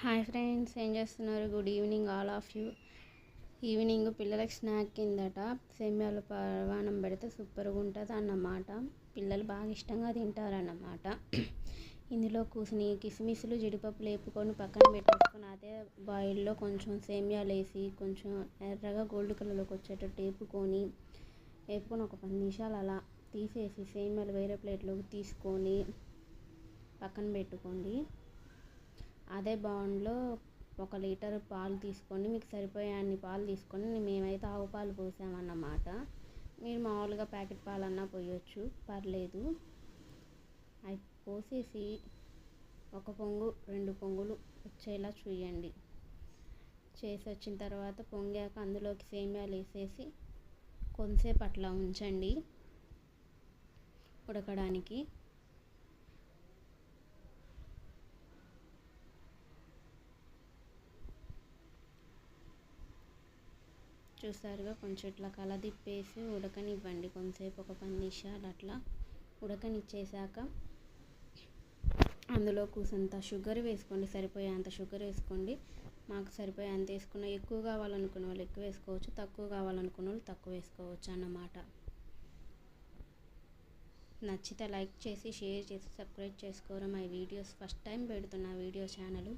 Hi friends, ఏం చేస్తున్నారు? Good evening all of you. Evening పిల్లలకి స్నాక్ కిందట సేమ్యాల పరమాన్నం పెడితే సూపర్గా ఉంటుంది అన్నమాట. పిల్లలు బాగా ఇష్టంగా తింటారన్నమాట. ఇందులో కూసిని కిస్మిస్లు జీడిపప్పు లేపుకొని పక్కన పెట్టేసుకొని అదే బాయిల్లో కొంచెం సేమ్యాలు వేసి కొంచెం ఎర్రగా గోల్డ్ కలర్లోకి వచ్చేటట్టు వేపుకొని ఒక 10 నిమిషాలు అలా తీసేసి సేమ్యాలు వేరే ప్లేట్లోకి తీసుకొని పక్కన పెట్టుకోండి. అదే బౌల్లో 1 లీటర్ పాలు తీసుకొని మీకు సరిపోయే అన్ని పాలు తీసుకొని మేమైతే ఆవు పాలు పోసామన్నమాట. మీరు మామూలుగా ప్యాకెట్ పాలన్నా పోయొచ్చు, పర్లేదు. అవి పోసేసి 1 పొంగు 2 పొంగులు వచ్చేలా చూయండి. చేసి వచ్చిన తర్వాత పొంగాక అందులోకి సేమ్యాలు వేసేసి కొంతసేపు అట్లా ఉంచండి ఉడకడానికి. చూసారుగా, కొంచెం ఇట్లా కలదిప్పేసి ఉడకనివ్వండి కొంతసేపు, ఒక 10 నిమిషాలు అట్లా ఉడకనిచ్చేసాక అందులో కూసంత షుగర్ వేసుకోండి, సరిపోయే అంత షుగర్ వేసుకోండి. మాకు సరిపోయే అంత వేసుకున్న. ఎక్కువ కావాలనుకున్న వాళ్ళు ఎక్కువ వేసుకోవచ్చు, తక్కువ కావాలనుకున్న వాళ్ళు తక్కువ వేసుకోవచ్చు అన్నమాట. నచ్చితే లైక్ చేసి షేర్ చేసి సబ్స్క్రైబ్ చేసుకోవడం. మై వీడియోస్ ఫస్ట్ టైం పెడుతున్న వీడియో ఛానల్.